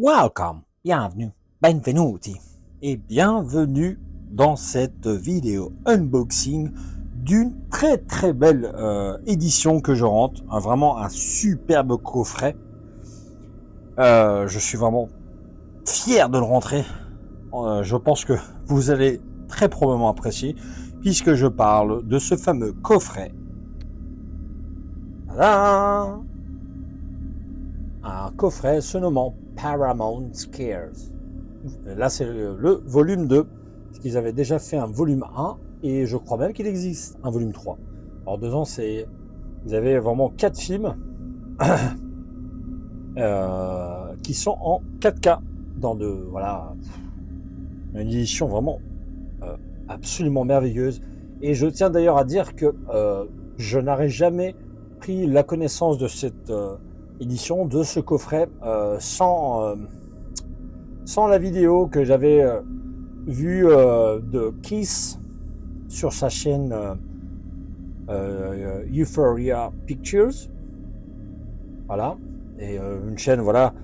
Welcome, bienvenue, benvenuti et bienvenue dans cette vidéo unboxing d'une très belle édition que je rentre, vraiment un superbe coffret. Je suis vraiment fier de le rentrer. Je pense que vous allez très probablement apprécier puisque je parle de ce fameux coffret. Tadam! Un coffret se nommant Paramount Scares. Là, c'est le volume 2, parce qu'ils avaient déjà fait un volume 1, et je crois même qu'il existe un volume 3. Alors, dedans, vous avez vraiment 4 films qui sont en 4K, dans voilà, une édition vraiment absolument merveilleuse. Et je tiens d'ailleurs à dire que je n'aurais jamais pris la connaissance de cette édition, de ce coffret, sans la vidéo que j'avais vue de Kiss sur sa chaîne Euphoria Pictures. Voilà. Et une chaîne voilà,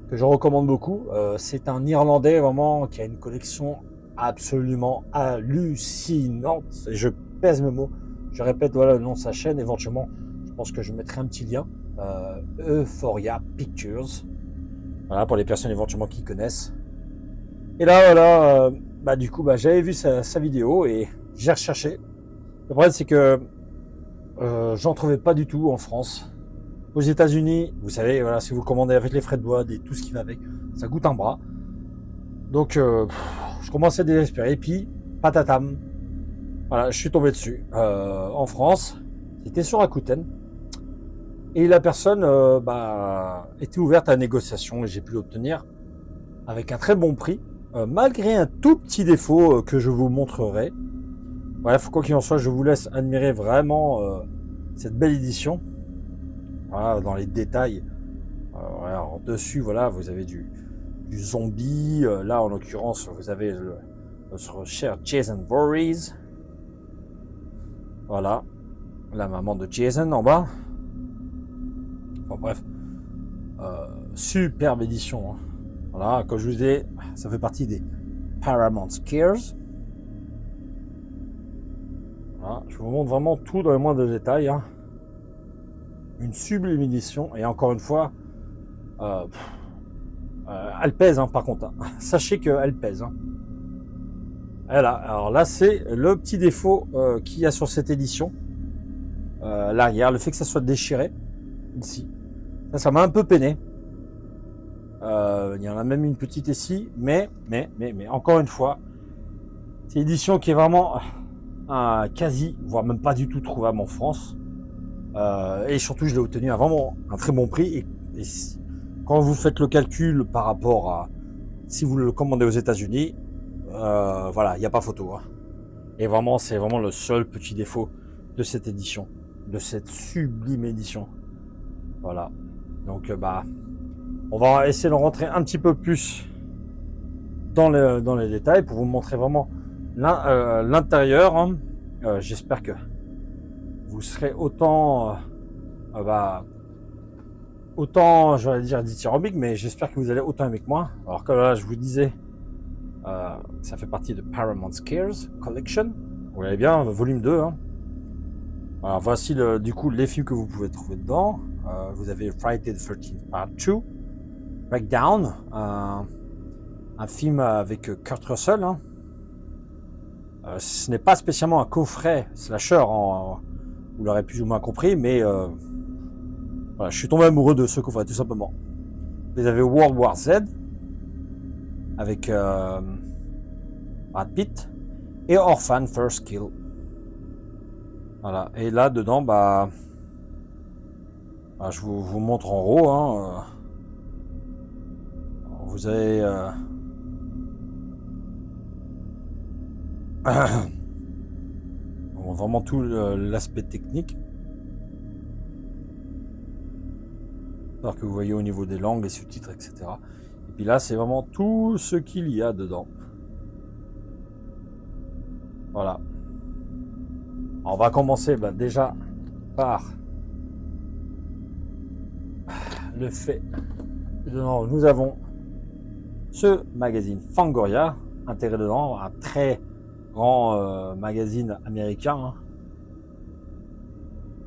que je recommande beaucoup. C'est un Irlandais vraiment qui a une collection absolument hallucinante. Et je pèse mes mots. Je répète voilà, le nom de sa chaîne. Éventuellement, je pense que je mettrai un petit lien. Euphoria Pictures. Voilà, pour les personnes éventuellement qui connaissent. Et là, voilà, du coup, j'avais vu sa vidéo et j'ai recherché. Le problème, c'est que j'en trouvais pas du tout en France. Aux États-Unis, vous savez, voilà, si vous commandez avec les frais de douane et tout ce qui va avec, ça coûte un bras. Donc, je commençais à désespérer. Et puis, patatam, voilà, je suis tombé dessus. En France, c'était sur Rakuten. Et la personne était ouverte à la négociation et j'ai pu l'obtenir avec un très bon prix, malgré un tout petit défaut que je vous montrerai. Bref, quoi qu'il en soit, je vous laisse admirer vraiment cette belle édition. Voilà, dans les détails. Voilà, en dessus, voilà, vous avez du zombie. Là, en l'occurrence, vous avez notre cher Jason Voorhees. Voilà, la maman de Jason en bas. Bon, bref, superbe édition. Hein. Voilà, comme je vous disais, ça fait partie des Paramount Scares. Voilà, je vous montre vraiment tout dans les moindres détails. Hein. Une sublime édition, et encore une fois, elle pèse hein, par contre. Hein. Sachez qu'elle pèse. Hein. Voilà, alors là c'est le petit défaut qu'il y a sur cette édition. L'arrière, le fait que ça soit déchiré, ici. Ça m'a un peu peiné. Il y en a même une petite ici, mais encore une fois, c'est une édition qui est vraiment quasi, voire même pas du tout trouvable en France. Et surtout, je l'ai obtenu à vraiment un très bon prix. Et quand vous faites le calcul par rapport à si vous le commandez aux États-Unis, voilà, il n'y a pas photo. Hein. Et vraiment, c'est vraiment le seul petit défaut de cette édition, de cette sublime édition. Voilà. Donc, on va essayer de rentrer un petit peu plus dans les détails pour vous montrer vraiment l'intérieur. Hein. J'espère que vous serez autant, j'allais dire dithyrambique, mais j'espère que vous allez autant aimer que moi. Alors que là, je vous disais, ça fait partie de Paramount Scares Collection. Vous voyez bien, volume 2. Hein. Alors, voici du coup les films que vous pouvez trouver dedans. Vous avez Friday the 13th Part 2, Breakdown, un film avec Kurt Russell. Hein. Ce n'est pas spécialement un coffret slasher, vous l'aurez plus ou moins compris, mais voilà, je suis tombé amoureux de ce coffret, tout simplement. Vous avez World War Z, avec Brad Pitt, et Orphan First Kill. Voilà, et là, dedans, je vous montre en haut. Hein, vous avez... vraiment tout l'aspect technique. Alors que vous voyez au niveau des langues, les sous-titres, etc. Et puis là, c'est vraiment tout ce qu'il y a dedans. Voilà. Alors, on va commencer déjà par le fait. Nous avons ce magazine Fangoria, intégré dedans, un très grand magazine américain. Hein.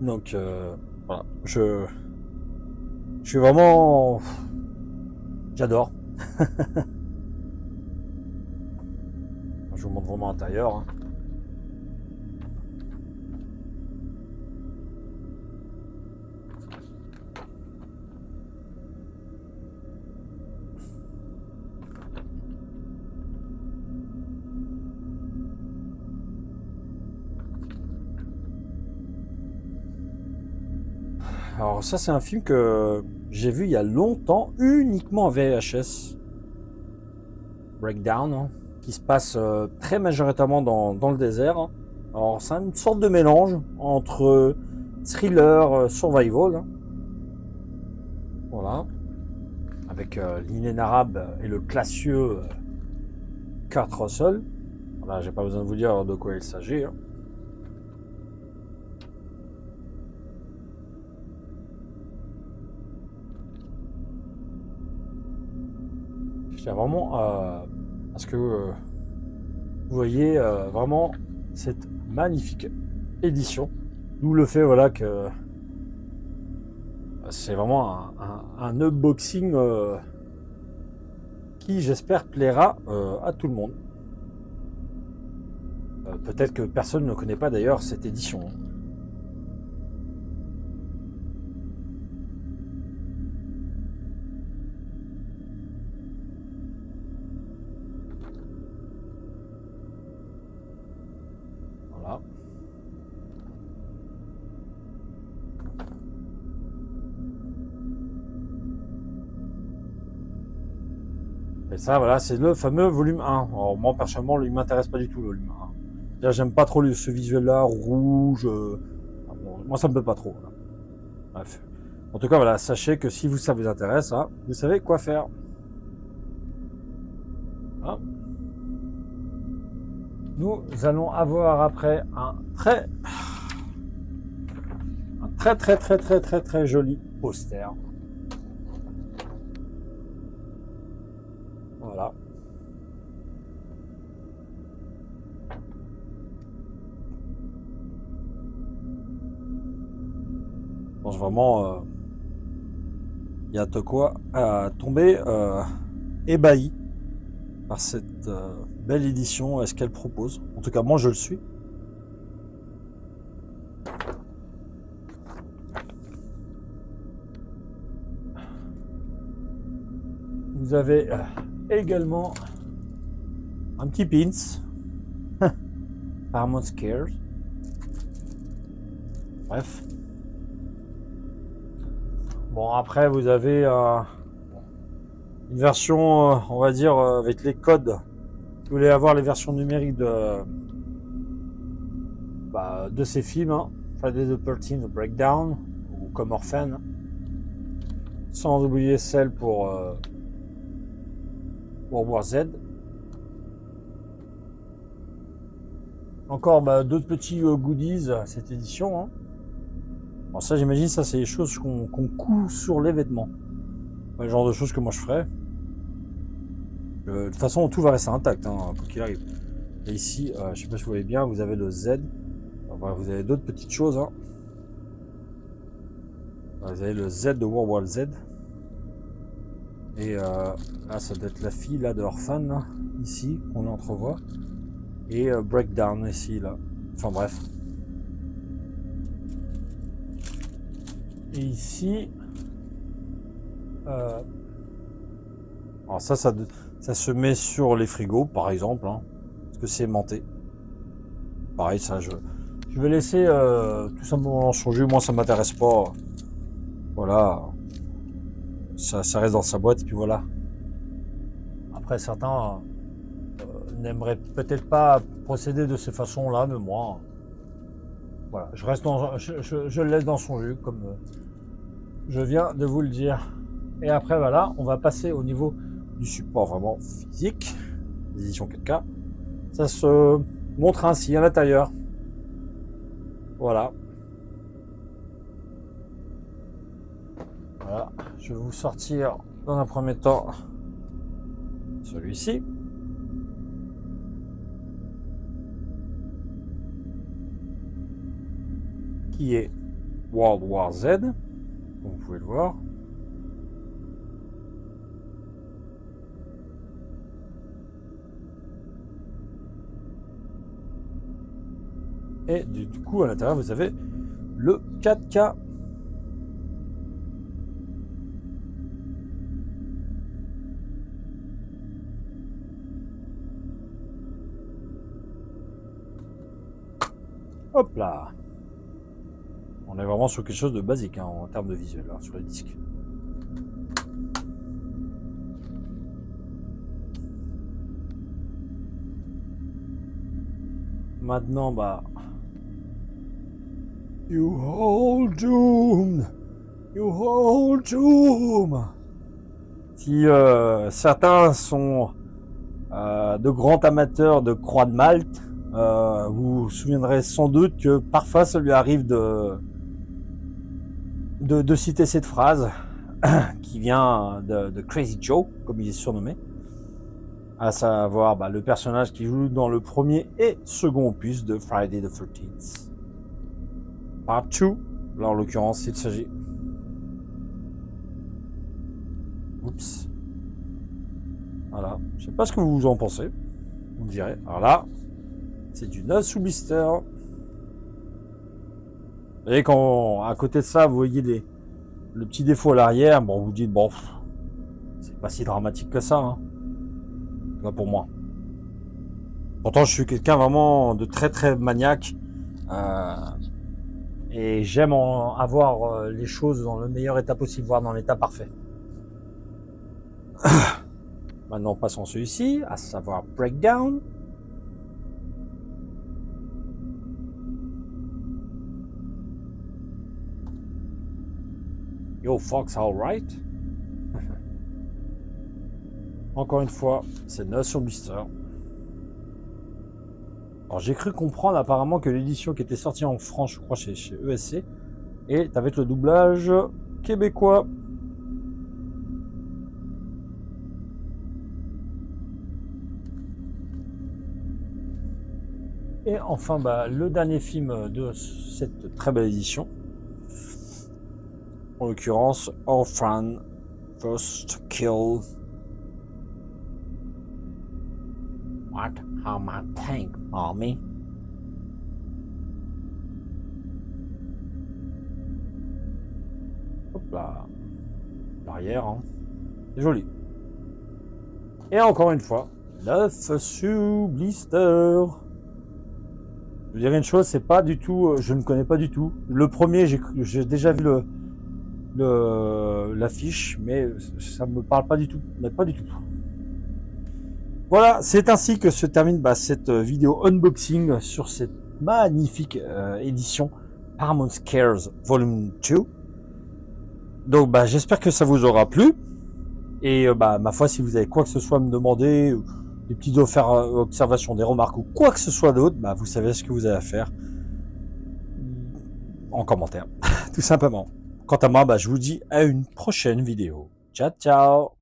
Donc voilà, je suis vraiment... J'adore. Je vous montre vraiment l'intérieur. Hein. Alors ça c'est un film que j'ai vu il y a longtemps, uniquement en VHS. Breakdown, hein, qui se passe très majoritairement dans le désert. Hein. Alors c'est une sorte de mélange entre thriller, survival. Hein. Voilà. Avec l'inénarrable et le classieux Kurt Russell. Voilà, j'ai pas besoin de vous dire de quoi il s'agit. Hein. Je tiens vraiment à ce que vous voyez vraiment cette magnifique édition. D'où le fait voilà, que c'est vraiment un unboxing qui, j'espère, plaira à tout le monde. Peut-être que personne ne connaît pas d'ailleurs cette édition. Voilà. Et ça, voilà, c'est le fameux volume 1. Alors, moi, personnellement, il m'intéresse pas du tout, le volume 1. Déjà, j'aime pas trop ce visuel-là, rouge. Bon, moi, ça me plaît pas trop. Voilà. Bref. En tout cas, voilà, sachez que si ça vous intéresse, hein, vous savez quoi faire. Hein. Nous allons avoir après un très joli poster. Voilà. Je pense vraiment, il y a de quoi tomber ébahi par cette belle édition et ce qu'elle propose. En tout cas, moi, je le suis. Vous avez également un petit pins. Paramount Scares. Bref. Bon, après, vous avez une version, on va dire, avec les codes. Si vous voulez avoir les versions numériques de ces films, hein, Friday the 13th, The Breakdown, ou comme Orphan. Sans oublier celle pour World War Z. Encore d'autres petits goodies à cette édition. Hein. Bon, ça, j'imagine, ça, c'est les choses qu'on coud sur les vêtements. Le genre de choses que moi je ferais. De toute façon, tout va rester intact, hein, quoi qu'il arrive. Et ici, je sais pas si vous voyez bien, vous avez le Z. Enfin, vous avez d'autres petites choses. Hein. Vous avez le Z de World War Z. Et là, ça doit être la fille là, de Orphan, là, ici, qu'on entrevoit. Et Breakdown, ici, là. Enfin, bref. Et ici... alors ça se met sur les frigos, par exemple, hein, parce que c'est aimanté. Pareil, ça, je vais laisser tout simplement dans son jus. Moi, ça m'intéresse pas. Voilà. Ça reste dans sa boîte, et puis voilà. Après, certains n'aimeraient peut-être pas procéder de ces façons-là, mais moi, voilà, je le laisse dans son jus, comme je viens de vous le dire. Et après, voilà, on va passer au niveau du support vraiment physique, l'édition 4K. Ça se montre ainsi à l'intérieur. Voilà. Voilà, je vais vous sortir dans un premier temps celui-ci. Qui est World War Z, comme vous pouvez le voir. Et du coup, à l'intérieur, vous avez le 4K. Hop là. On est vraiment sur quelque chose de basique hein, en termes de visuel hein, sur les disques. Maintenant, bah... You all doomed. You all doomed. Si certains sont de grands amateurs de croix de Malte, vous vous souviendrez sans doute que parfois ça lui arrive de citer cette phrase qui vient de Crazy Joe, comme il est surnommé, à savoir le personnage qui joue dans le premier et second opus de Friday the 13th. Part 2, là en l'occurrence il s'agit... Oups. Voilà, je sais pas ce que vous en pensez, vous me direz. Alors là, c'est du NOS sous blister. Et quand à côté de ça, vous voyez le petit défaut à l'arrière, bon, vous dites, bon, c'est pas si dramatique que ça, hein. Là pour moi. Pourtant, je suis quelqu'un vraiment de très très maniaque. Et j'aime avoir les choses dans le meilleur état possible, voire dans l'état parfait. Maintenant, passons à celui-ci, à savoir Breakdown. Yo, Fox, alright. Encore une fois, c'est 9 sur blister. Alors j'ai cru comprendre apparemment que l'édition qui était sortie en France, je crois chez ESC, et avec le doublage québécois. Et enfin, le dernier film de cette très belle édition, en l'occurrence, Orphan First Kill. What? How my tank, mommy? Hop là. L'arrière, hein. C'est joli. Et encore une fois, 9 sous blister. Je vous dirais une chose, c'est pas du tout, je ne connais pas du tout. Le premier, j'ai déjà vu l'affiche, mais ça me parle pas du tout, mais pas du tout. Voilà, c'est ainsi que se termine cette vidéo unboxing sur cette magnifique édition Paramount Cares Volume 2. Donc j'espère que ça vous aura plu. Et ma foi, si vous avez quoi que ce soit à me demander, des petites observations, des remarques ou quoi que ce soit d'autre, vous savez ce que vous avez à faire en commentaire, tout simplement. Quant à moi, je vous dis à une prochaine vidéo. Ciao, ciao!